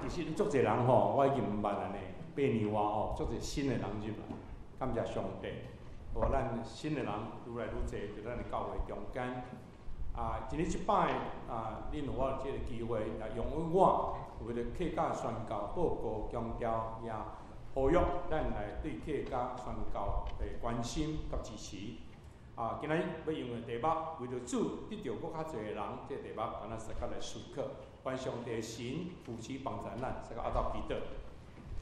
其实足侪人吼，我已经毋捌安尼8年外吼，足侪新的人入来，感谢上帝，互咱新的人愈来愈侪伫咱的教会中间。今日即摆恁有我即个机会，也容许我为了客家宣教、报告、强调，也呼吁咱来对客家宣教的关心甲支持。今仔日要用的题目，为着主得到搁较侪人，这题目敢若适合来思考。愿上帝神扶持帮助咱，适合阿道彼得。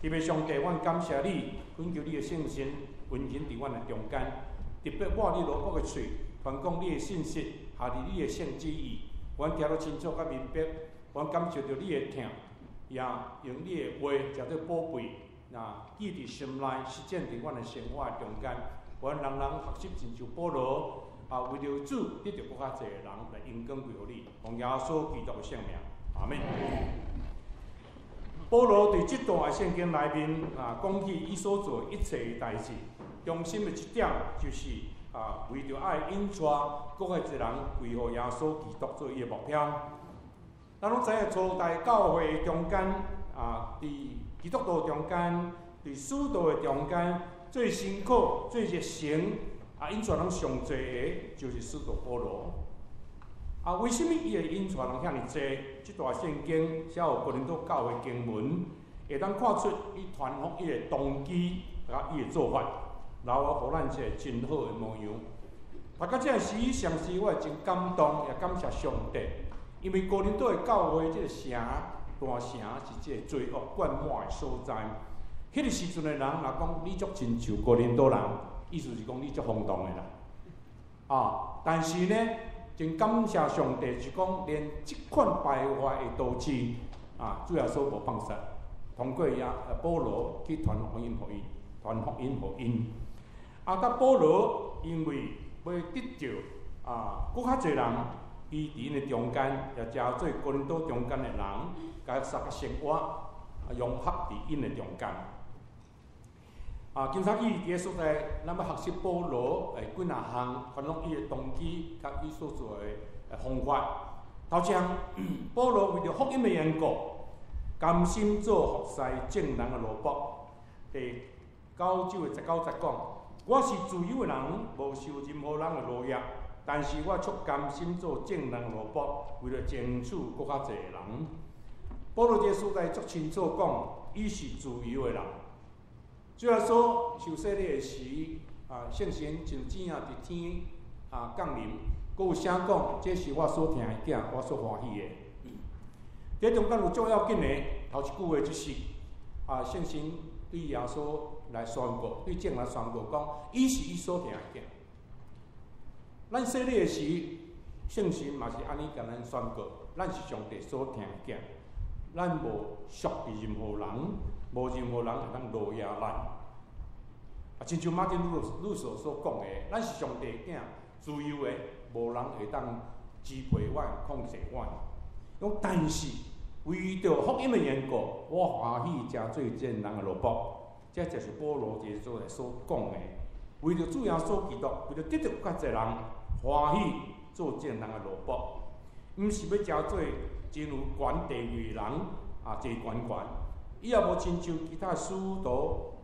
特别上帝，阮感谢你，恳求你的圣神运行伫阮的中间，特别我你罗卜的嘴，传讲你的信息，下伫你的圣旨意，阮听得清楚甲明白，阮感受到你的疼，也用你的话食做宝贝，记伫心内，实践伫阮的生活中间。阮人人学习亲像保罗，为了主得到搁较侪人来荣光归互你，奉耶稣基督的圣名，阿门。保罗伫这段圣经内面讲起伊所做一切代志，中心的一点就是为着爱引带搁较侪人归互耶稣基督做伊的目标。咱拢知影初代教会中间伫基督徒中间，伫使徒的中间。最辛苦、最热诚引带人上侪的，就是使徒保罗。为什么伊会引带人遐尼侪？这段圣经写有哥林多教会经文，会当看出伊传福音的动机，甲伊的做法，留互咱一个真好的模样。大家这时上时我真感动，也感谢上帝，因为哥林多的教会这个城大城是这个罪恶灌满的所在。迄个时阵的人，若讲你足亲像哥林多人，意思是讲你足轰动的啦。但是呢，真感谢上帝，是讲连这款败坏的道志，主耶稣无放杀，通过保罗去传福音予伊，传福音予因。保罗因为要得到搁较侪人，伊伫因的中间，也加做哥林多中间的人，甲三个生活融合伫因的中间。今仔日伫个所在，咱要学习保罗几项传统伊的动机，甲伊所做的方法。头先，保罗为着福音的缘故，甘心做服侍正人的奴仆。第9章的19节讲：我是自由的人，无受任何人的奴役，但是我却甘心做正人的奴仆，为了争取搁较侪的人。保罗伫个所在足清楚讲，伊是自由的人。主要说受洗礼的时，圣神像怎样伫天降临，佫有声讲，这是我所听的囝，我所欢喜的。伫中间有足要紧的，头一句话就是，圣神对耶稣来宣告，对众人宣告讲，伊是伊所听的囝。咱洗礼的时，圣神嘛是安尼甲咱宣告，咱是上帝所听的囝，咱无属于任何人。无任何人会当奴役咱，亲像马丁路所讲的，咱是上帝的囝，自由的，无人会当支配阮、控制阮。但是为着福音的缘故，我欢喜诚做正人的奴仆。这就是保罗这所讲的，为着主耶稣基督，为着得到较侪人欢喜做正人的奴仆，毋是要诚做真有权地位的人坐悬悬。伊也无亲像其他使徒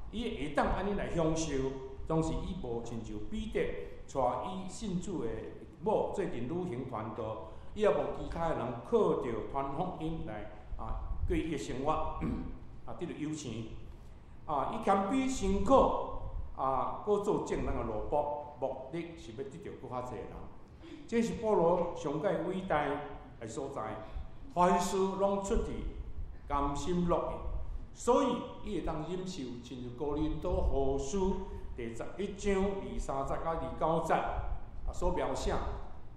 伊会当安尼来享受，总是伊无亲像彼得带伊信主的某做阵旅行团道，伊也无其他的人靠着传福音来过伊的生活得到友情。伊谦卑辛苦搁做正人的奴仆，目的是要得到搁较侪人。这是保罗上界伟大的所在，凡事拢出自甘心乐意，所以伊会当忍受，亲像哥林多后书第11章23节到29节所描写，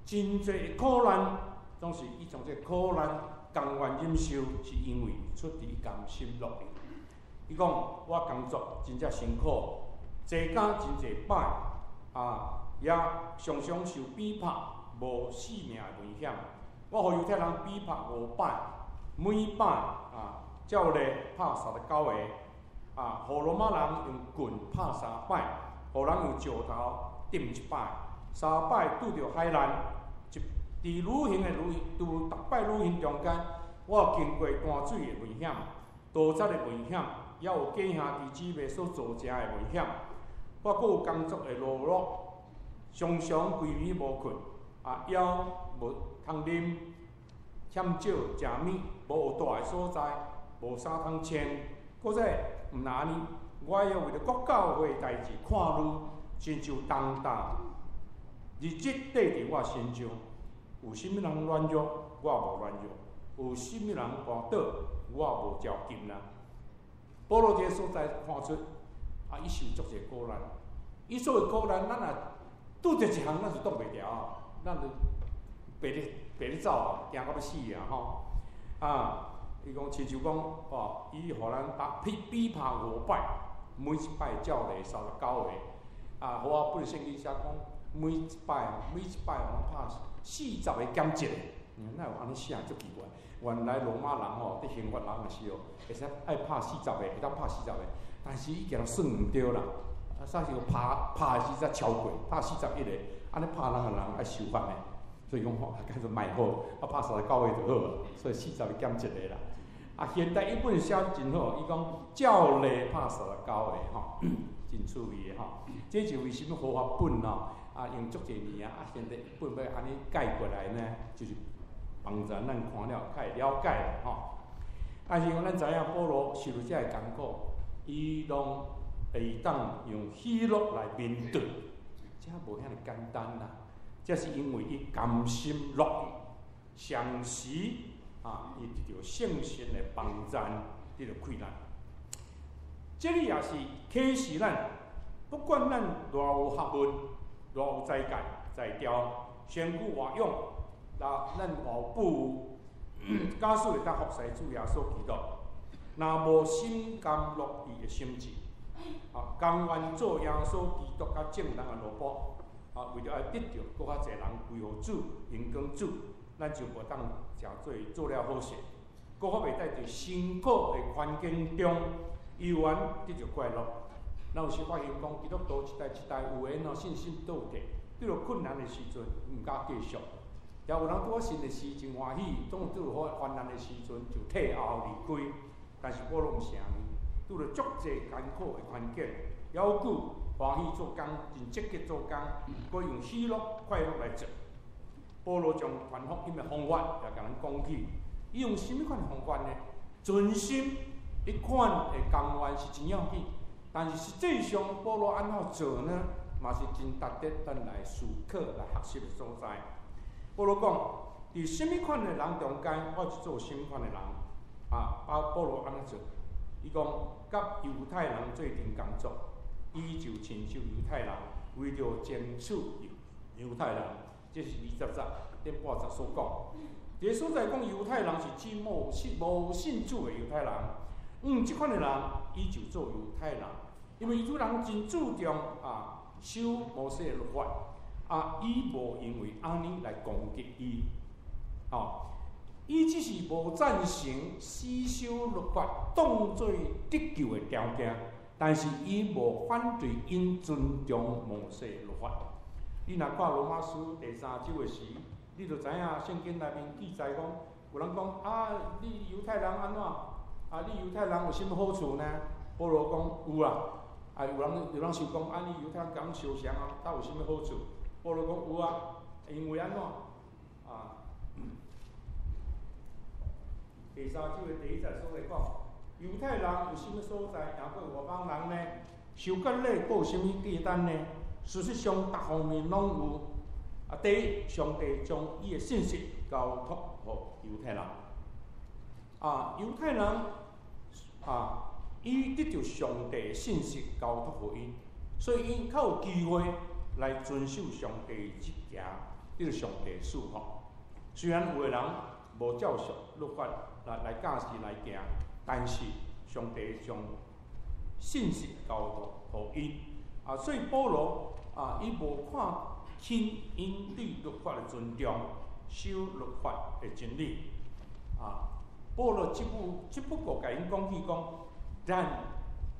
真侪的苦难，总是伊将这苦难甘愿忍受，是因为出自甘心乐意。伊讲我工作真正辛苦，坐甲真侪摆也常常受逼迫，无性命的危险。我互犹太人逼迫5摆。每摆照例拍39个，互罗马人用棍拍3摆，互人用石头钉1摆，3摆拄着海难，伫旅行的途逐摆旅行中间，我有经过淡水的危险、盗贼的危险，也有假兄弟姊妹所造成的危险。我阁有工作的劳碌，常常规暝无困，枵无通啉，欠少食物，无有住的所在，无衫通穿。搁再毋那安尼，我要为着国教会的代志看路，亲像重担，日子缀伫我身上。有甚物人软弱，我无软弱；有甚物人跌倒，我无照金啦。保罗这个所在看出，伊受足侪苦难。伊所谓苦难，咱若拄着一项，咱是挡袂牢啊，咱就白咧走啊，惊到要死啊吼！伊讲亲像讲，伊互咱比拍5摆，每一摆照例39个，互我本圣经写讲，每一摆拍40个减1个，哪有安尼写足奇怪？原来罗马人伫刑罚人的时候，会使爱拍40个，会当拍40个，但是伊行算毋对啦。啥时候拍的时才超过，拍41个，安尼拍人的人爱受罚的，所以讲干脆卖好，拍39个就好了，所以40个减1个啦。现代译本写真好，伊讲照例拍39个吼，真趣味的吼。这是为什么合法本用足侪年现代译本要安尼改过来呢？就是帮助咱看了较会了解吼。但是咱知影保罗受到遮个艰苦，伊拢会当用喜乐来面对，这无遐尼简单啦。这是因为伊甘心乐意，常时伊得到圣神的帮助，得到困难。这里也是启示咱，不管咱偌有学问、偌有才干、才调、身躯偌勇，咱偌有富有，假使会当服侍主耶稣基督，若无心甘乐意的心志。甘愿做耶稣基督甲正人的奴仆，为了爱得到搁较侪人归乎主、荣光主，咱就无当做了好事，搁较袂在辛苦的环境中，悠然得到快乐。咱有时发现讲，基督徒一代有诶信心倒退，对着困难的时阵毋敢继续；也有人拄新的时真欢喜，总拄着患难的时阵就退后离开。但是保罗毋是安尼。拄着足侪艰苦的环境，还佫欢喜做工，真积极做工，佫用喜乐、快乐来做。保罗将传福音的方法也甲咱讲起，伊用甚物款的方法呢？存心一款的甘愿是真要紧，但是实际上保罗安怎做呢？嘛是真值得咱来思考、来学习的所在。保罗讲，伫甚物款的人中间，我是做甚物款的人保罗安怎做？伊讲，甲犹太人做阵工作，伊就亲像犹太人，为着争取犹太人，这是20:80所讲。这个所在讲犹太人是指无信主的犹太人，即款的人，伊就做犹太人，因为犹太人真注重守摩西的律法，伊无因为安尼来攻击伊，伊只是无赞成死守律法当作得救的条件，但是伊无反对因尊重摩西律法。你若看罗马书第3章的时，你就知影圣经内面记载讲，有人讲你犹太人安怎？你犹太人有甚物好处呢？保罗讲有啦，有人想讲你犹太人敢受降有甚物好处？保罗讲有因为安怎？第3章的第1节所在讲，犹太人有甚物所在，也过外邦人呢？受割礼阁有甚物负担呢？事实上，各方面拢有。第一，上帝将伊的信息交托予犹太人。犹太人伊得到上帝的信息交托予因，所以因较有机会来遵守上帝的旨行，得到上帝的赐福。虽然有的人无照属律法来教示来行，但是上帝将信息交托予因。所以保罗伊无看轻因对律法的尊重，守律法的真理。保罗只不过甲因讲起讲，咱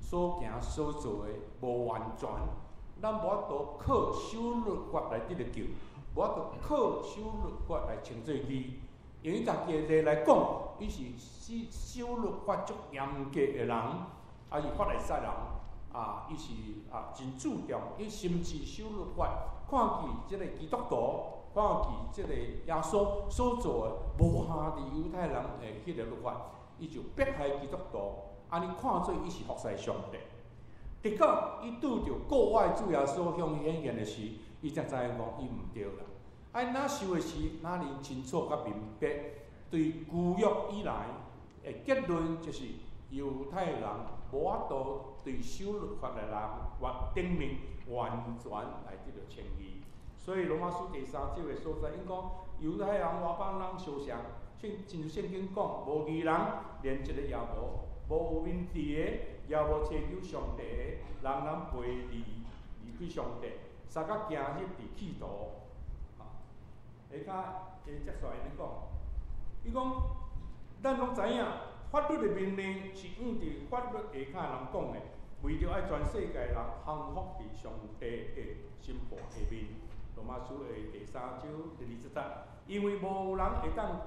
所行所做的无完全，咱无法度靠守律法来得到救，无法度靠守律法来称作义。用伊家己个来讲，伊是守律法足严格的人，啊是法利赛人，啊伊是真注重，伊甚至守律法，看见即个基督徒，看见即个耶稣所做的无下伫犹太人的迄个律法，伊就迫害基督徒，安尼看做伊是服侍上帝。的确，伊拄着国外主耶稣向显现的时，伊才知影讲伊毋对啦。哪受的时，哪能清楚甲明白？对旧约以来的结论就是，犹太人无法度对守律法的人顶面完全来得到称义。所以罗马书第3节的所在，因讲犹太人外邦人相像，真圣经讲，无义人连一个也无，无有面子的，也无祈求上帝的，人人背离开上帝，三甲今日伫企图。下骹接续安尼讲，伊讲，咱拢知影，法律的命令是按照法律下骹人讲的，为着爱全世界人降服伫上帝的审判下面。罗马书的第3章第20节，因为无有人会当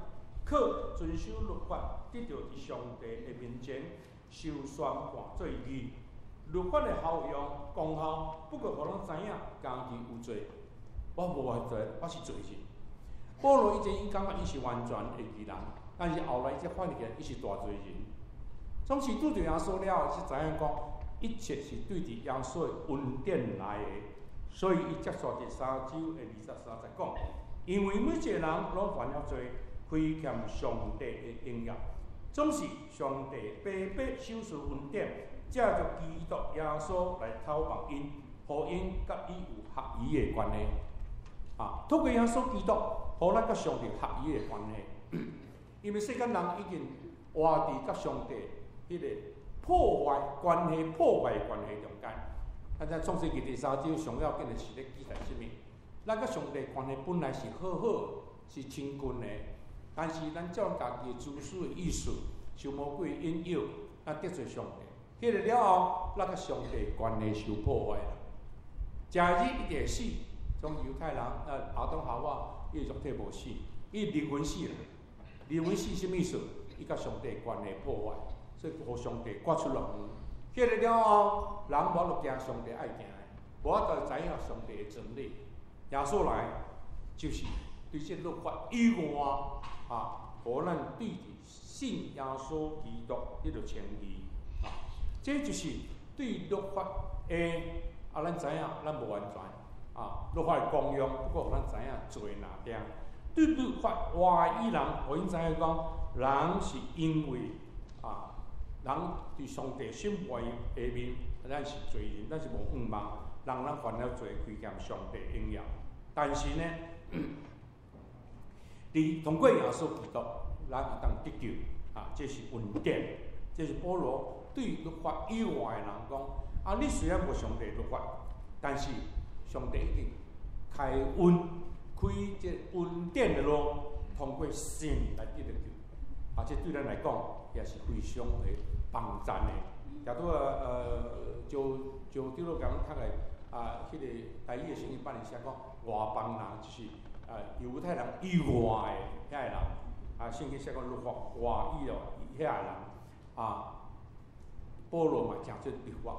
靠遵守律法，得到伫上帝的面前受宣判做义。律法的效用功效，不过互咱知影，家己有罪，我无犯罪，我是罪人。保罗以前伊感觉伊是完全的义人，但是后来伊才发现伊是大罪人。总是拄着耶稣了，才知影讲一切是对着耶稣的恩典来的。所以伊接续第3章的23节讲，因为每一个人拢犯了罪，亏欠上帝的荣耀，总是上帝白白授赐恩典，借着基督耶稣来讨帮因，互因甲伊有合一的关系。透过耶稣基督，互咱甲上帝合一的关系。因为世间人已经活伫甲上帝迄个破坏关系中间。咱创世纪第3章上要紧的是咧记载什么？咱甲上帝关系本来是好好，是亲近的，但是咱照家己自私的意思，受魔鬼引诱，咱得罪上帝。迄个了后，咱甲上帝关系受破坏啦。假日一定死，从犹太人亚当夏娃，伊肉体无死，伊灵魂死啦。灵魂死什么意思？伊甲上帝关系破坏，所以互上帝赶出落门。迄个了后，人无路行上帝爱行的，无法度知影上帝的真理。耶稣来就是对这律法以外，互咱对信耶稣基督迄个称义。这就是对律法的咱知影咱无完全律法的功用，不过互咱知影做哪点。对律法外以人，互因知影讲，人是因为人伫上帝审判下面，咱是罪人，咱是无仰望，让咱犯了罪，亏欠上帝荣耀。但是呢，通过耶稣基督，咱会当得救这是恩典，这是保罗对律法以外的人讲你虽然无上帝律法，但是上帝已经开恩，开这恩典的路，通过信来得到救。这对咱来讲也是非常的帮赞的。假如就对落讲读的迄个台语的圣经版里写讲，外邦人就是犹太人以外的遐个人，圣经写讲律法外以咯遐个人保罗嘛讲这律法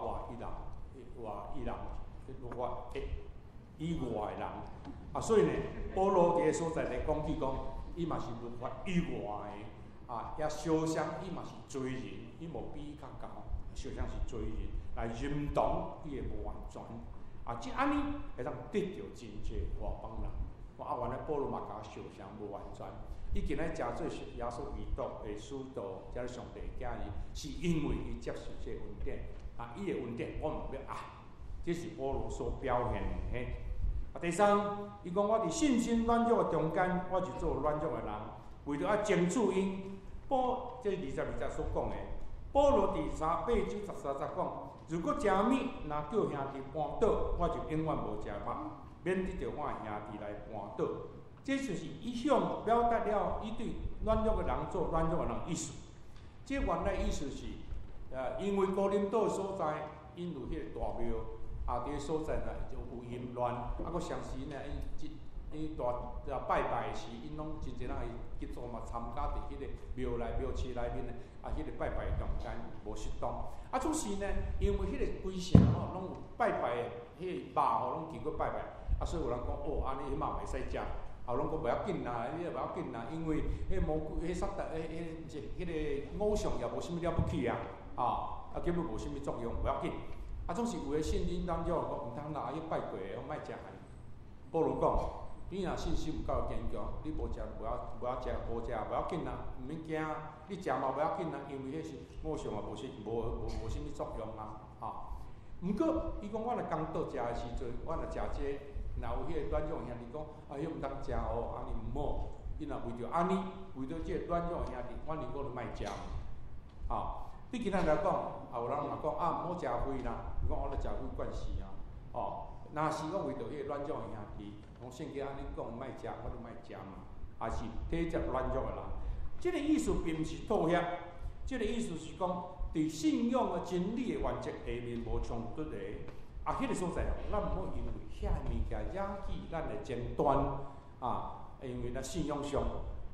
外以人，律法以外的人所以呢，保罗伫个所在来讲起讲，伊嘛是律法以外的也相像伊嘛是罪人，伊无比伊较高，相像是罪人来认同伊的无完全即安尼会当得到真济外邦人。原来保罗嘛甲相像无完全，伊今日真做耶稣基督的使徒，才是上帝的囝儿，是因为伊接受这恩典伊的恩典我毋要这是保罗所表现的。第三，伊讲我伫信心软弱的中间，我是做软弱的人，为着争取因。这22节所讲的，保罗伫8章13节讲，如果食物若叫兄弟絆倒，我就永远无食肉，免得着我的兄弟来絆倒。这就是伊向表达了伊对软弱的人做软弱的人意思。这原来意思是，因为哥林多所在因有迄个大庙，伫个所在呢就有淫乱，佫相时呢，因大拜拜时，因拢真侪人会基督嘛参加伫迄个庙市内面的迄个拜拜中间无失当。总是呢，因为迄个规城拢有拜拜的迄个肉拢经过拜拜，所以有人讲安尼迄肉袂使食。拢讲袂要紧啦，你也袂要紧啦，因为迄魔鬼、迄撒旦、迄个偶像也无啥物了不起啊，根本无啥物作用，袂要紧。总是有诶圣经当中讲，毋通拿去拜过诶，莫食安尼。保罗讲，你若信心毋够坚强，你无食无要食，无食袂要紧啦，毋免惊，你食嘛袂要紧啦，因为迄是偶像也无啥物作用啊，毋过伊讲，我若讲倒食诶时阵，我若食这。若有迄个短种兄弟讲，迄毋通食哦，安尼毋好。伊若为着安尼，为着即个短种兄弟，我宁可就莫食。比其他来讲，有人若讲毋好食灰啦，伊讲我咧食灰惯死啊。若是讲为着迄个短种兄弟，讲圣经安尼讲莫食，我就莫食嘛。也是体贴软弱的人，即个意思并毋是妥协，即个意思是讲，伫信仰的真理的原则下面无冲突的。迄个所在，咱毋好因为遐物件惹起咱的争端因为咱信仰上，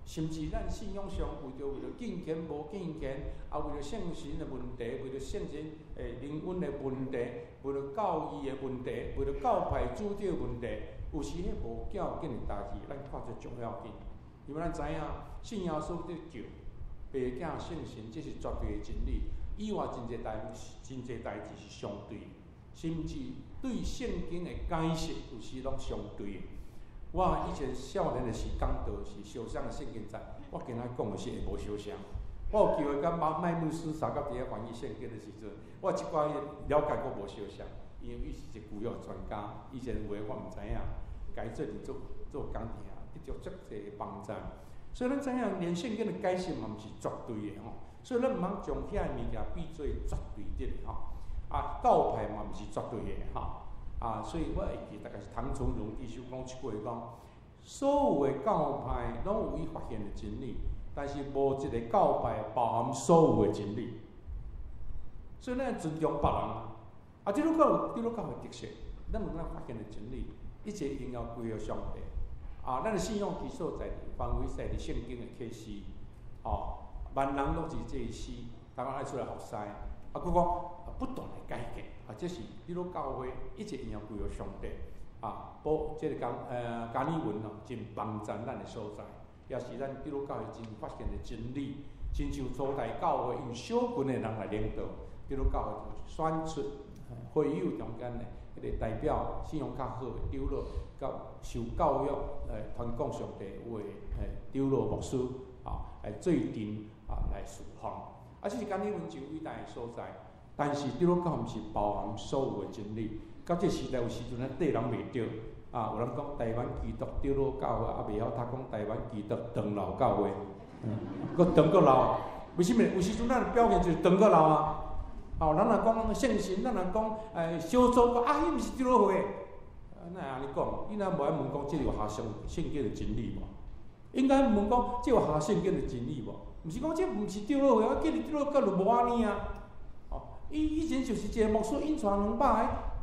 甚至咱信仰上为着敬虔无敬虔，为着圣神的问题，为着圣神灵魂的问题，为着教义的问题，为着教派主张的问题，有时迄无要紧的代志，咱看作重要紧。因为咱知影信耶稣在救，爸囝圣神，这是绝对的真理。以外真侪代志是相对的。甚至对圣经的解释，有时拢相对的。我以前少年的时讲道是相像的圣经在，我今仔讲的是会无相像。我有机会甲麦牧师三甲伫遐翻译圣经的时阵，我即寡了解过无相像，因为伊是一个旧约专家，以前话我毋知影，家做伫做工地得着足侪帮助。所以咱知影，连圣经的解释嘛毋是绝对的所以咱毋通将遐物件比做绝对的教派嘛毋是绝对的所以我会记大概是唐崇荣医生讲一句话讲，所有的教派拢有伊发现的真理，但是无一个教派包含所有的真理。所以咱尊重别人基督教有基督教的特色，咱有咱发现的真理，一切应要归于上帝咱的信仰基础在范围在圣经的启示万人拢是这一诗，大家爱出来学师佫讲不断的改革这是基督教会一直应要归于上帝这个加尔文真帮助咱的所在，也是咱基督教会真发现的真理。亲像初代教会用小群的人来领导，基督教会就选出会友中间的迄个代表，信仰较好的长老，甲受教育传讲上帝话长老牧师最近来侍奉这是加尔文真伟大的所在。但是基督教毋是包含所有的真理，到这时代有时阵缀人袂着有人讲台湾基督长老教会，袂晓他讲台湾基督长老教会，佫长佫老，为什么？有时阵咱表现就是长佫老咱若讲圣神，咱若讲小组，伊毋是长老会，那安尼讲，伊若无爱问讲，这有合圣经的真理无？应该问讲，这有合圣经的真理无？毋是讲这毋是长老会，叫你长老教就无安尼以前就是一个牧师引传200个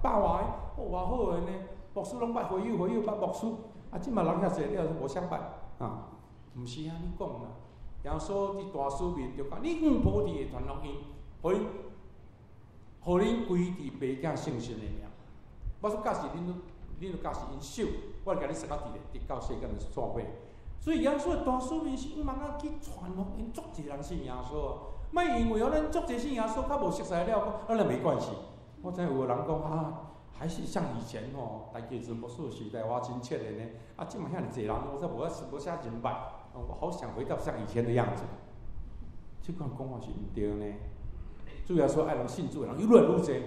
外个，偌好个呢！牧师拢捌会友捌牧师，即嘛人遐济了，无相捌毋是安尼讲啦。耶稣伫大使命就讲，你普地的传福音，互恁归伫爸囝圣神的名。我说假使恁就假使因守，我甲你设到伫到世间的线尾。所以耶稣的大使命是毋通去传福音，足侪人信耶稣莫因为咱足侪信耶稣，较无熟悉了，讲那没关系。我知有人讲还是像以前大家子牧师时代，我真切的呢。即嘛遐尔侪人，我说无啥人捌，我好想回到像以前的样子。这款讲法是毋对呢。主要说爱人信主的人越来越侪，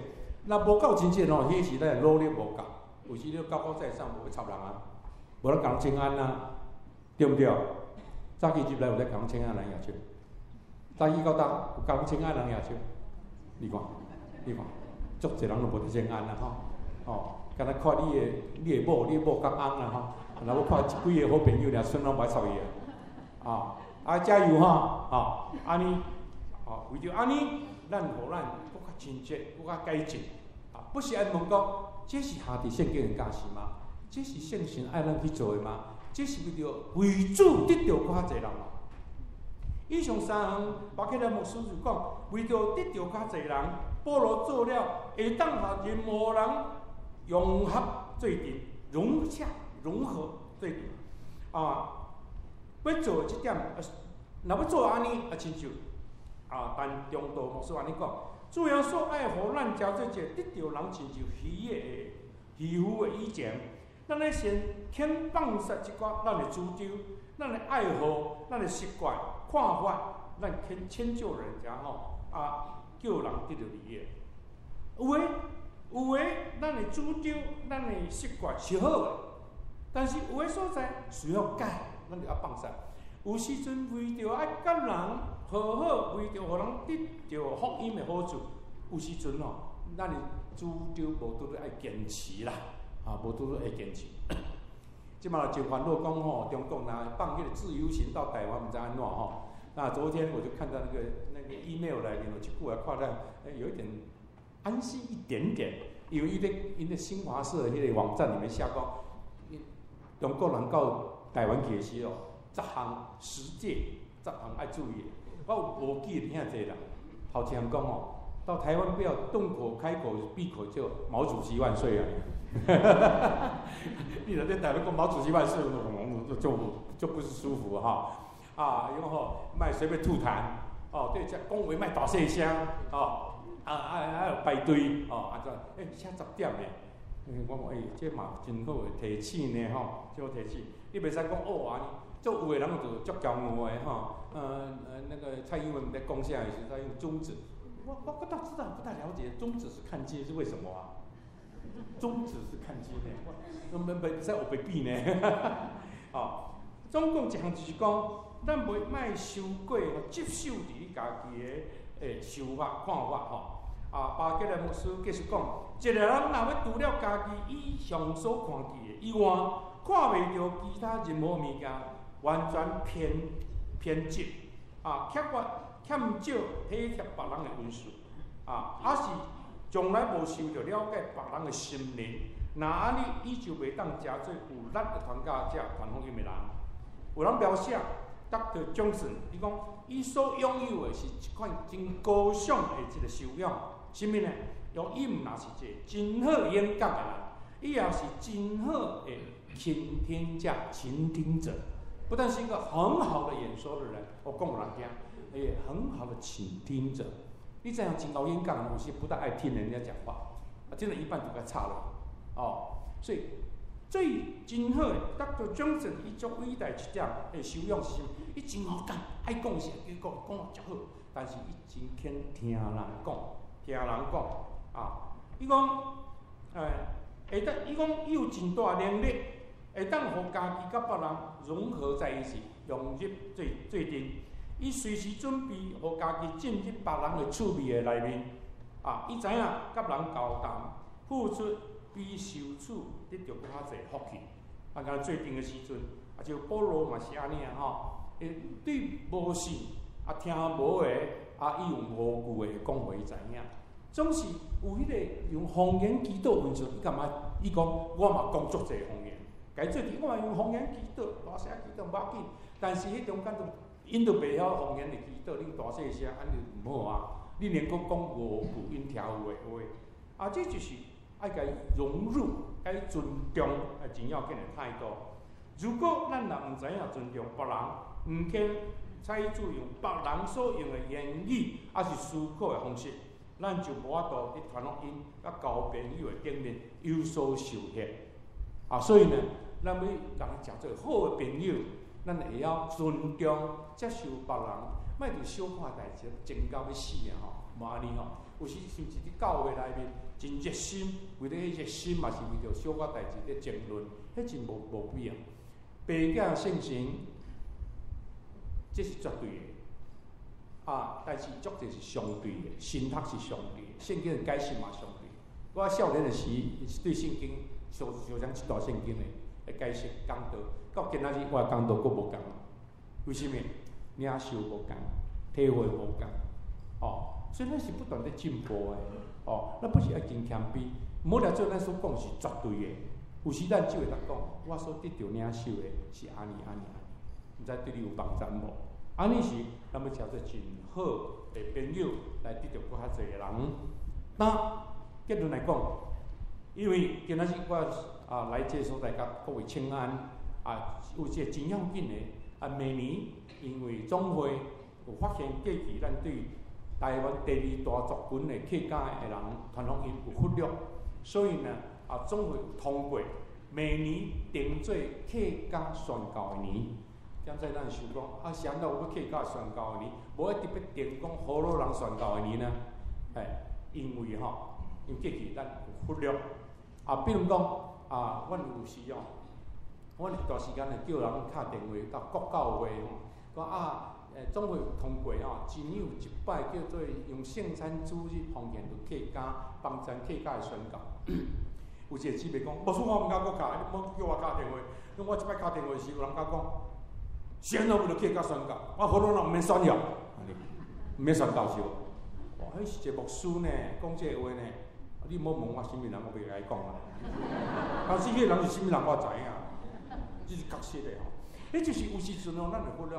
若无够真切迄时代努力无够，有时你高高在上无会插人无人讲清安对不对？早起入来有咧讲清安人也笑。早起到搭有讲清安人也笑，你看，足侪人都无得清安敢若看你的某甲翁啦若要看几个好朋友俩，孙拢歹睬伊加油安尼为着安尼，咱互咱搁较亲切，搁较改进不是按问讲，这是下伫圣经的假是吗？这是圣神爱咱去做的吗？这是为着为主得到较侪人嘛。以上3项，巴克勒牧师就讲，为着得到较侪人，保罗做了会当和任何人融合做阵，融合做阵。要做这点，若要做安尼，亲像但中道牧师安尼讲，主要所爱互咱交做者，得到人亲像渔夫的意见，咱咧先肯放下一寡咱的主张、咱的爱好、咱的习惯、看法，咱肯迁就人家叫人得到利益。有的咱的主张、咱的习惯是好的，但是有的所在需要改，咱就要放下。有时阵为着爱甲人和好，为着互人得到福音的好处，有时阵咱的主张无拄爱坚持啦，无拄爱坚持。即马真烦恼讲中共放迄个自由行到台湾，毋知安怎那昨天我就看到那个 email 来面，我去过来看到，有一点安心一点点，因为因的新华社迄个网站里面写讲，中国人到台湾去的时候，10项10戒，10项爱注意。我无记得遐济啦，头前讲到台湾不要动口、开口、闭口就毛主席万岁啊！你若在台湾讲毛主席万岁，就不是舒服因为卖随便吐痰对，讲话卖大细声还有排队写10点呢。我讲这嘛真好诶，提醒呢真好提醒。你袂使讲安尼，做有诶人就足骄傲诶那个蔡英文在讲啥的时候，他用中指。我不大了解中指是看经是为什么啊？中指是看经呢？我袂使学白比呢。总共一项就是讲，咱卖受过接受伫家己诶想法看法巴吉勒牧师继续讲，一个人若要除了家己以上所看见的以外，看袂到其他任何物件，完全偏执欠少体贴别人的温顺还是从来无想着了解别人的心灵，那安尼伊就袂当诚做有力的传教者、传福音的人。有人描写 Dr. Johnson， 伊讲伊所拥有的是一款真高尚的一个修养，什么呢？伊毋若是一个真好演讲的人，伊也是真好的倾听者。不但是一个很好的演说的人，我讲有人听，也很好的倾听者。你知影真好演讲，有些不大爱听人家讲话，听了一半就该吵了所以最真好的 Dr. Johnson， 伊足伟大一点的修养是什么？伊真好讲，爱讲啥就讲足好，但是伊真肯听人讲，伊讲会当，伊讲伊有真大能力，会当互家己甲别人融合在一起，融入做阵。伊随时准备互家己进入别人的趣味的内面，伊知影甲人交谈，付出比受处得到较侪福气。敢若做阵的时阵，就保罗嘛是安尼对无信听无的伊用无句的讲话，伊知影。总是有迄个用方言祈祷温顺，伊干嘛？伊讲我嘛讲足侪方言，该做阵我嘛用方言祈祷，大声祈祷无要紧。但是迄中间都因都袂晓方言的祈祷，你大细声安尼毋好你连讲无句音调有的话，这就是爱甲伊融入，甲伊尊重，真要紧的态度。如果咱若毋知影尊重别人，毋肯采取用别人所用的言语，是思考的方式，咱就无法度伫传福音甲交朋友的顶面有所受益。所以呢，咱要甲人诚做好的朋友，咱会晓尊重、接受别人，莫着小看代志，争到要死无安尼有时甚至伫教会内面真热心，为了迄热心嘛是为着小可代志咧争论，迄真无必要。白假圣神，这是绝对的但是足侪是相对的，神学是相对的，圣经的解释嘛相对的。我少年的时对圣经相像一大圣经的解释讲道，到今仔日我讲道佫无共，为什么？领受无共，体会无共所以咱是不断在进步的咱不是要真谦卑，无了做咱所讲是绝对的有时咱只会当讲，我所得到领受的是安尼安尼安尼，毋知对你有帮助无？安尼时，咱要找做真好的朋友来得到搁较侪人。那结论来讲，因为今仔日我来这所在甲各位请安有一个真要紧的明年因为总会有发现过去咱对台湾第2大族群的客家的人传统音有忽略，所以呢总会有通过明年定做客家宣教的年。现在咱想讲谁人有要客家宣教的年，无一特别定讲河洛人宣教的年呢？因为因过去咱有忽略比如讲阮有时阮一段时间呢叫人敲电话到国教会讲总会有通过一年有一摆叫做用圣餐主日奉献着客家帮助客家的宣教。有一个姊妹讲，无错，我毋敢搁敲，你莫叫我敲电话。因为我即摆敲电话时，有人甲讲，先为着客家宣教，我河洛人毋免宣教，毋免宣教是无？哇，迄是一个牧师呢，讲这个话呢，你莫问我啥物人，我袂甲你讲啦。但是迄个人是啥物人，我知影，这是确实的迄就是有时阵咱会忽略。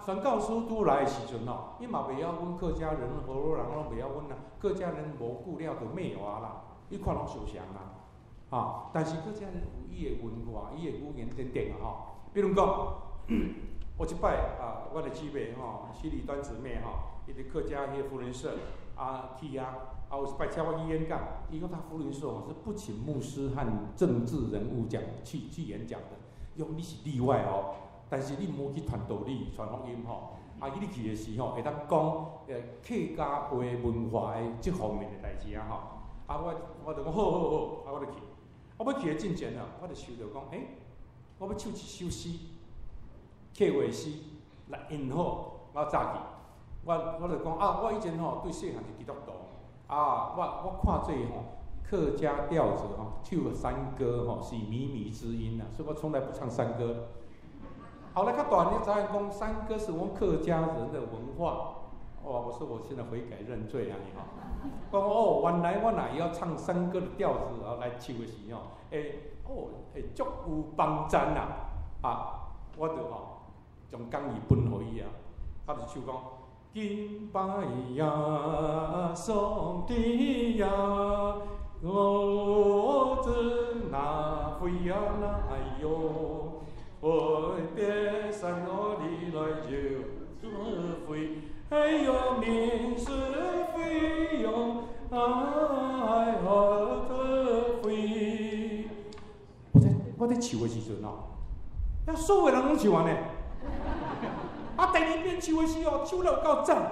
宣教师拄来的时阵伊嘛袂晓阮客家人、河洛人拢袂晓阮啦。客家人无久了就灭亡啦，伊看拢受伤啦。但是客家人有伊的文化、伊的语言等等比如讲，我一摆我的姊妹西里端姊妹伊伫客家迄个福伦社去有一摆请我去演讲，伊讲他福伦社是不请牧师和政治人物去演讲的，用你是例外但是你毋好去传道理、传福音你去的时会当讲客家话文化的这方面的代志我就讲好，我就去。我要去的进前我就想着讲，我要唱一首诗，客话诗来引好，我早去。我就讲我以前对细汉是基督徒我看这客家调子唱山歌是靡靡之音所以我从来不唱山歌。后来较大年才讲山歌是我们客家人的文化。我说我现在悔改认罪讲原来我若要唱山歌的调子来唱的时会足有帮助我就将讲义分互伊我就唱讲。敬拜呀，上帝呀，我子那飞呀那哟，我别山我里来就飞，哎呦民是飞哟，哎好的飞。我在唱的时阵所有人拢唱完呢。第2遍唱的时唱了有够赞。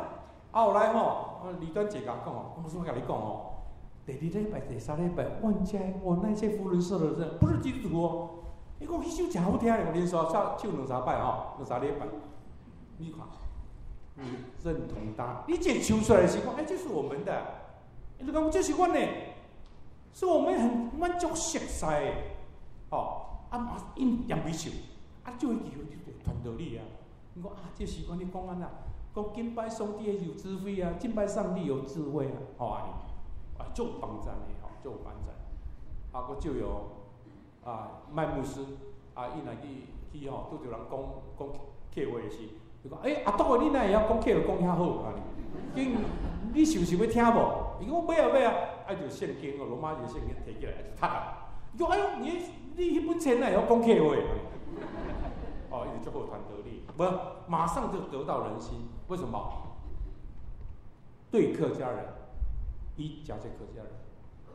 后来李端姐甲讲我说甲你讲第2礼拜、第3礼拜，我那些福伦社的人不是基督徒伊讲迄首真好听嘞，我连续唱2-3摆2-3礼拜。你看，你认同他，你这唱出来的时候，这是我们的，你就讲这是阮的，是我们很满足熟悉的因也袂唱，就会记住传道理你讲这时阵你讲安那，讲敬拜上帝有智慧敬拜上帝有智慧足有帮助的足有帮助。我就有麦牧师伊若去拄着人讲客话的时，伊讲杜你哪会晓讲客话讲遐好你是不是要听无？伊讲要就圣经罗马字圣经摕起来就读伊讲你迄本册哪会晓讲客话？伊就足好传道理，马上就得到人心。为什么？对客家人，加这客家人，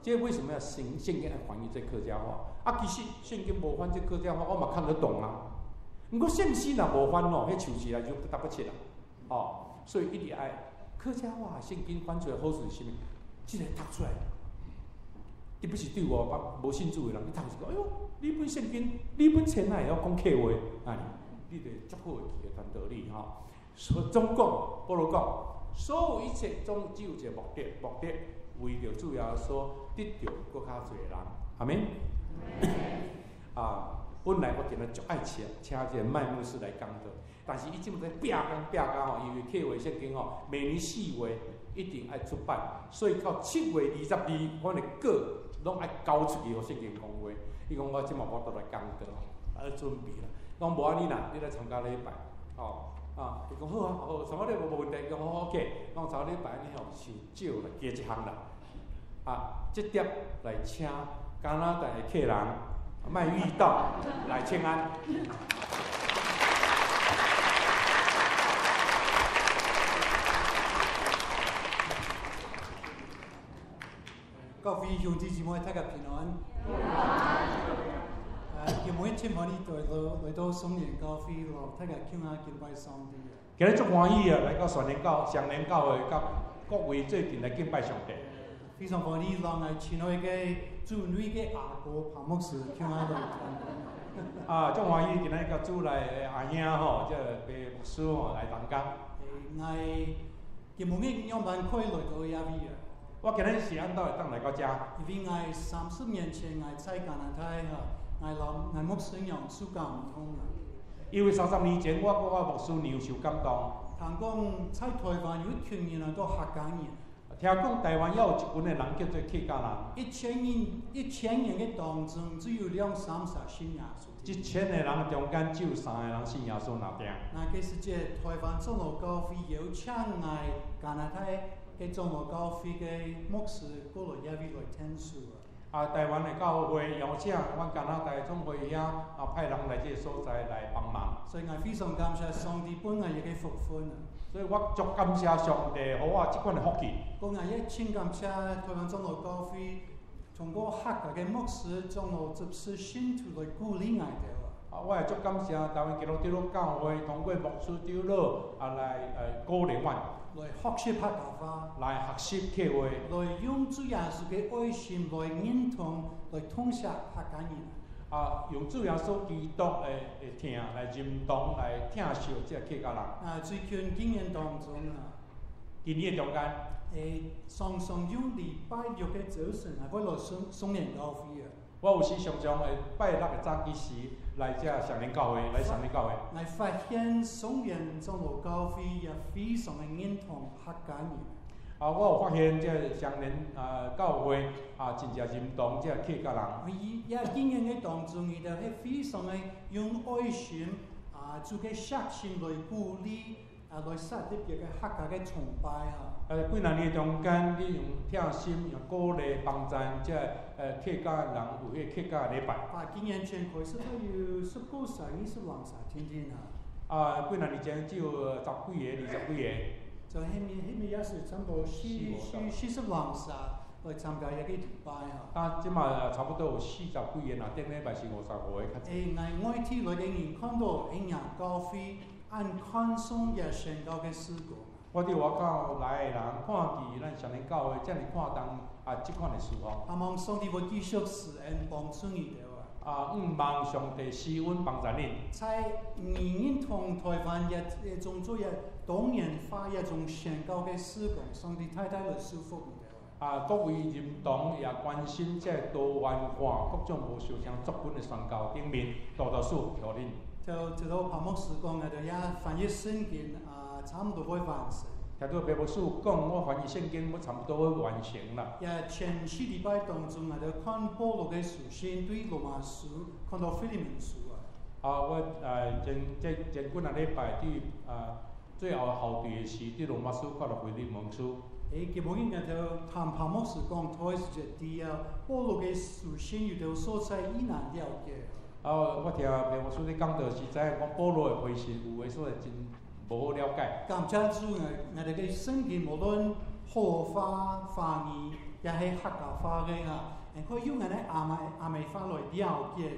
这为什么要圣经要翻译这客家话？其实圣经无翻这客家话，我嘛看得懂不过圣经若无翻迄唱起来就答不起所以一直爱客家话圣经翻出来好是啥物？这个读出来，你不是对我无信主的人，你读是讲，你本圣经，你本册哪会晓讲客话？你得足好的传道理所以总讲，保罗讲，所有一切总只有一个目的，为着主要所得到更较侪人。阿们。本来我今日足爱请一个麦牧师来讲道，但是伊即么在拼工因为客话圣经明年4月一定爱出版，所以到7月22，阮的稿拢爱交出去，互圣经讲话。伊讲我即嘛我倒来工作，准备啦。讲无安尼啦，你来参加礼拜，伊讲好啊，好，什么你无问题，讲好 OK。讲昨礼拜你吼受少啦，加一项啦，直接来请加拿大的客人麦玉道来请安。各位兄弟姊妹，大家平安。今每天我哋來到松年教會咯，大家傾下敬拜上帝。今日足歡喜啊！來到上年教會，甲各位最近來敬拜上帝。非常歡喜，讓我親愛嘅主女嘅阿哥彭牧師傾下來。足歡喜，今日甲主來阿兄吼，即係俾牧師吼來同工。我今日樣板可以來到亞威啊。我今日是按到會當來到遮。因為我30年前我在加拿大我牧師娘受感動啊。因為30年前我牧師娘受感動。聽講在台灣有一群人都客家人。聽講台灣有一群嘅人叫做客家人。1000人嘅當中只有2-30信耶穌。1000個人中間只有3個人信耶穌那邊。那其實即台灣長老教會有請我加拿大嘅長老教會嘅牧師過來亞威來聽書啊。台灣嘅教會邀請阮加拿大總會遐派人來這個所在來幫忙。所以我非常感謝上帝本我嘅福分啊。所以我足感謝上帝，給我這款嘅福氣。我也真感謝台灣長老教會通過客家嘅牧師長老執事信徒來鼓勵我哋。我也足感謝台灣基督教會通過牧師長老來鼓勵阮。來學習客家話，來學習客話，來用主耶穌嘅愛心來認同，來統攝客家人。用主耶穌基督嚟聽，來認同，來聽受這客家人。最近經驗當中今年中間，常常用禮拜六嘅早晨係為了送年教會啊。我有時常常拜六嘅早起時來這上年教會，來上年教會。我發現松年長老教會也非常嘅認同客家人。我有發現這上年教會真正認同這客家人。也經驗嘅當中，伊就係非常嘅用愛心做嘅實心來鼓勵來設立一個客家嘅崇拜啊。幾廿年中間，你用貼心、用鼓勵幫助這客家人有迄客家禮拜。幾年前開始都有19歲、20歲天天啊。幾廿年前只有10幾個、20幾個。就迄面也是差不多40多歲來參加一個禮拜啊。即嘛差不多有40幾個啦，頂禮拜是55個較濟。我睇來嘅人看到一樣教會按寬鬆也宣告嘅事故。我哋外口來嘅人看見咱上年教會，遮爾看重即款嘅事吼。望上帝會繼續施恩幫助你哋望上帝施恩幫助恁。在認同台灣一種做一多元化一種宣告嘅事工，上帝太來祝福你哋。各位認同也關心這多元化各種無相像作品嘅宣告頂面，多多數互恁。就到彭牧師講嘅，就也翻譯聖經差唔多會完成。聽到彭牧師講，我翻譯聖經，我差唔多會完成啦。也前4禮拜當中，我就看保羅嘅書信對羅馬書，看到腓利門書我前幾日禮拜對最後後段嘅是對羅馬書看到腓利門書。基本上就談彭牧師講，佢係啲保羅嘅書信有條所在以難了解。我聽彭牧師咧講到實在講保羅嘅批信有誒所在真無好了解。感謝主，我哋嘅聖經無論何法翻譯，也係客家話嘅可以用我哋阿美法來了解，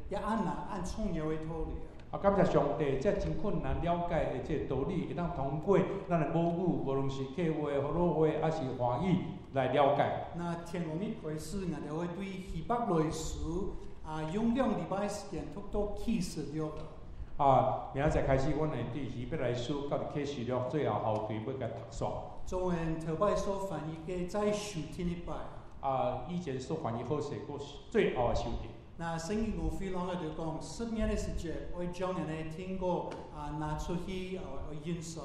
也按重要嘅道理。感謝上帝，這真困難了解嘅這道理，會當通過咱嘅母語，無論是客話、河洛話，還是華語來了解。那天王一開始，我哋會對希伯來書用2禮拜時間讀到啟示錄。明仔載開始，阮會對希伯來書到啟示錄最後後段要甲讀煞。中文頭擺所翻譯嘅再收聽一擺。以前所翻譯好勢，個最後嘅收聽。那聖經有非常嘅就講10年嘅時間，我將人哋聽過拿出去印刷。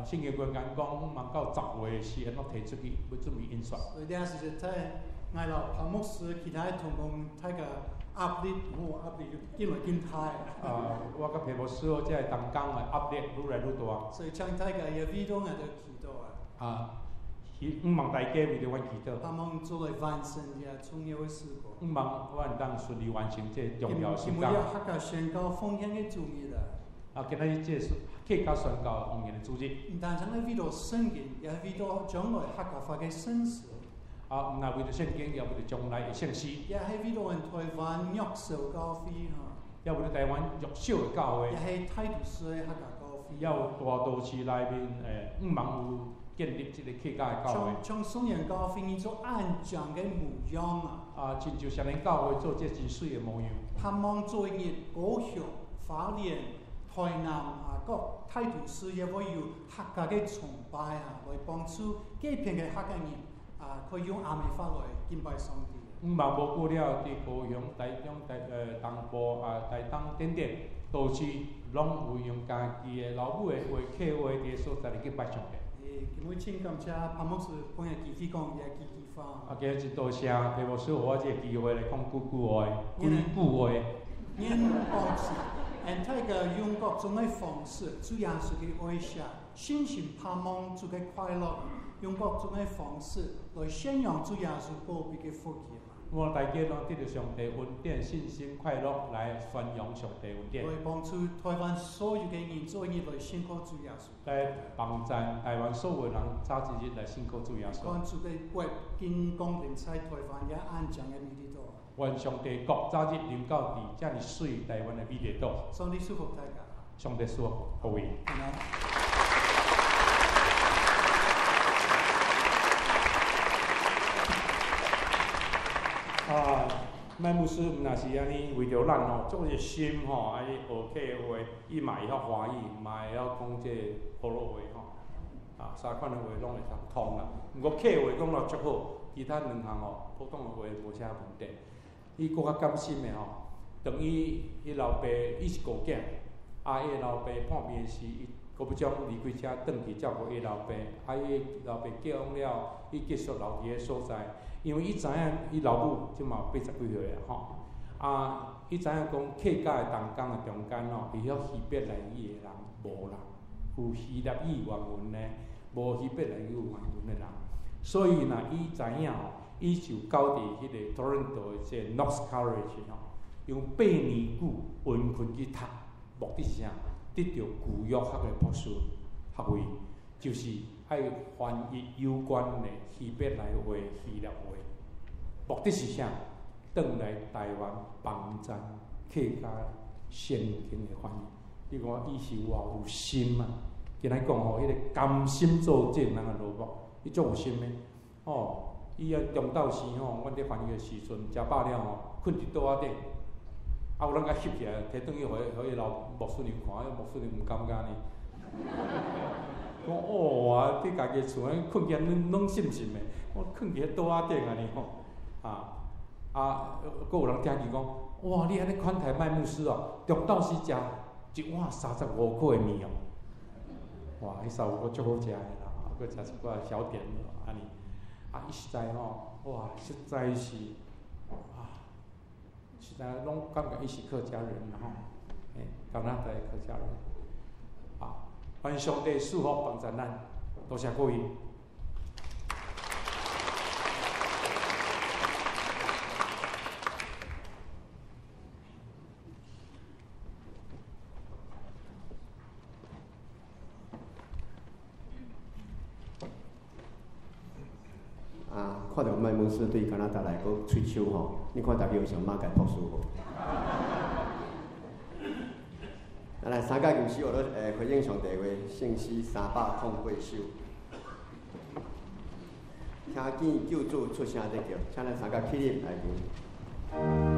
聖經原講，萬到10月時，咱攏提出去，要準備印刷。所以啲時陣，我老潘牧师其他同工睇个压力，压力越来越大。我甲皮牧师即系当工嘅压力愈来愈大。所以将睇个也为到我哋祈祷啊。希望大家为着阮祈祷。盼望做来完成嘅重要嘅事故。希望阮当顺利完成这重要嘅事工。今日客家宣告奉献嘅主日啦。今日这客家宣告奉献嘅主日。唔單止係為到聖經，也係為到將來客家話嘅聖事。唔係為到聖經，也為到將來嘅聖事。也係為到我台灣玉秀教會也為到台灣玉秀嘅教會。也係態度師嘅客家教會。也有大都市內面唔茫有建立這個客家嘅教會。將雙人教會呢做安詳嘅模樣啊！親像雙人教會做這真水嘅模樣。盼望做日高雄、花蓮、台南各態度師也會有客家嘅崇拜來幫助幾片嘅客家人可以用阿美法來敬拜上帝。無過了，佇高雄、台中、東部台東等等都市，攏有用家己嘅老母嘅話、客話啲所在嚟敬拜上帝。今日請感謝潘牧師幫人繼續講嘢幾句話。今日真多謝潘牧師，我這個機會來講幾句話。幫助，睇個用各種嘅方式，主要是嘅愛惜、信心、盼望主嘅快樂，用各種嘅方式來宣揚主要是寶貝嘅福氣。我大家攏得到上帝恩典、信心、快樂來宣揚上帝恩典。來幫助台灣所有嘅人做日來信靠主耶穌。來幫助台灣所有人早一日來信靠主耶穌。關注嘅國建光定在台灣也安詳嘅美麗島。願上帝國早日臨到佇遮爾水台灣嘅美麗島。上帝祝福大家。上帝祝福各位。麥牧師毋若是安尼為着咱做個心安尼學客話，伊嘛會曉歡喜，嘛會曉講這普羅話三款的話攏會通啦。毋過客話講了足好，其他兩項普通的話無啥問題。伊佫較甘心的等於伊老爸伊是孤囝，伊老爸叛變時，伊佫要將離開遮轉去照顧伊老爸，伊老爸結婚了，伊繼續留佇個所在。因為伊知影伊老母即嘛80幾歲啊，伊知影講客家的同工的中間會曉希伯來語的人無啦，有希臘語原文的，無希伯來語原文的人。所以呢，伊知影伊就到佇迄個 Toronto 的即個 Knox College 用8年久溫困去讀，目的是啥？得到舊約學的博士學位，就是愛翻譯有關的希伯來話、希臘話。目的是啥？轉來台灣幫助客家聖經的翻譯。你看伊是偌有心啊！今仔講迄個甘心做正人嘅蘿蔔，伊足有心的。伊中晝時阮咧翻譯的時陣，食飽了困佇桌仔頂，有人甲翕起來，摕轉去互伊老牧師娘看，迄牧師娘毋感覺呢。講你家己厝安困起攏心心的，我困佇迄桌仔頂安尼佫有人聽伊講，你安尼款待麥牧師中晝時食一碗35塊的麵迄35塊足好食的啦，佫食一寡小點安尼。伊實在實在是實在攏感覺伊是客家人加拿大的客家人願上帝賜福幫助咱，多謝各位。看到麥牧師對加拿大來個吹手你看大家有想馬甲博士無？來三甲吟詩學了回應上帝話，聖詩308首，聽見救主出聲在叫，請咱三甲起立來吟。Oh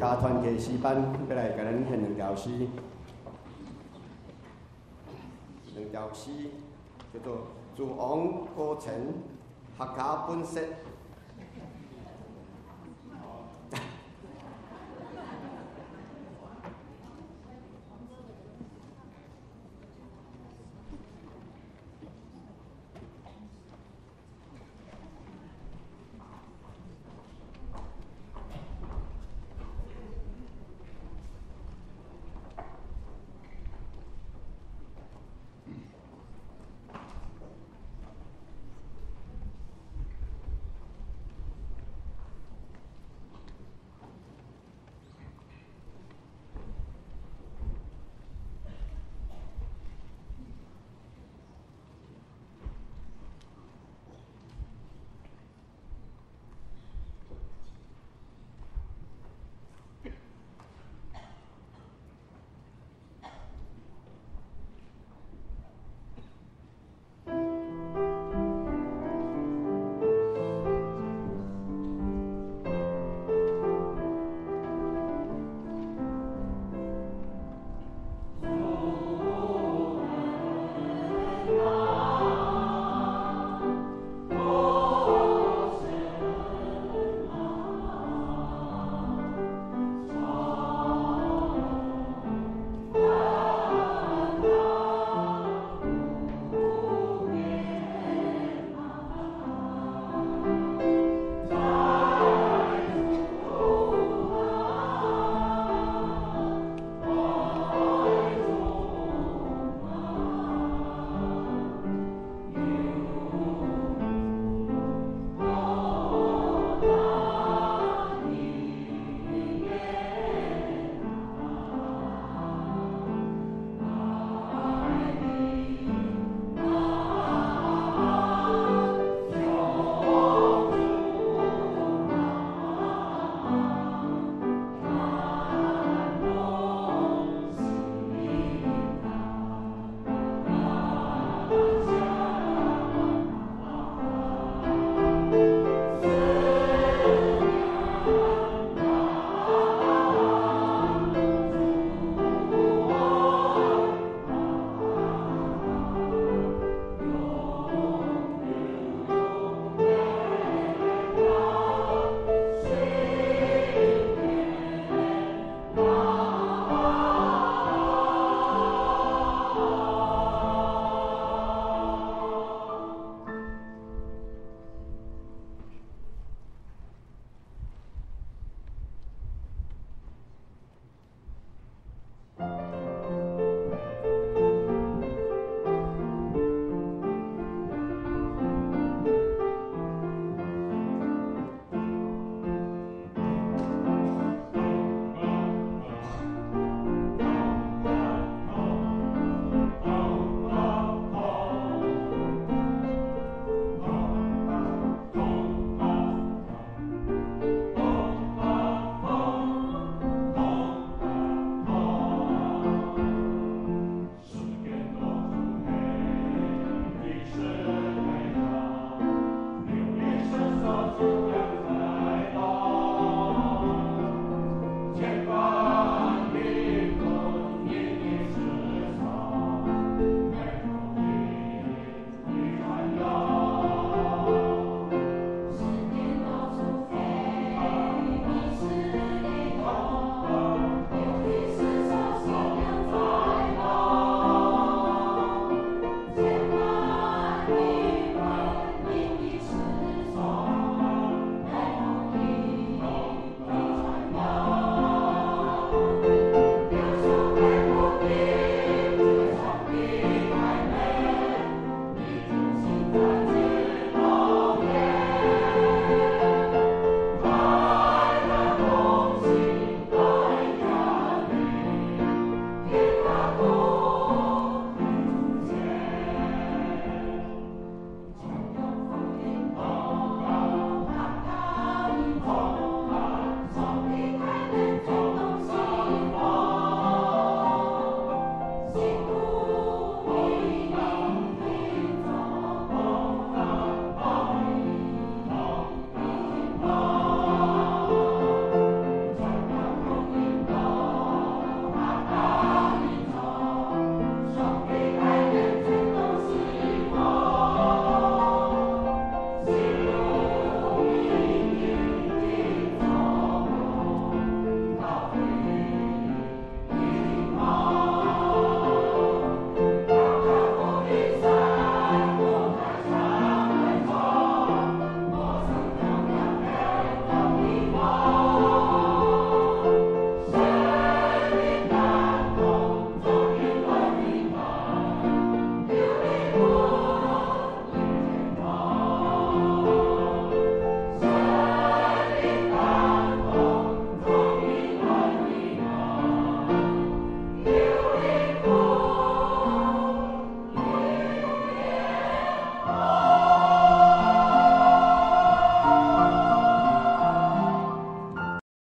家团契诗班要来甲咱献两条诗，叫做《自王歌前客家本色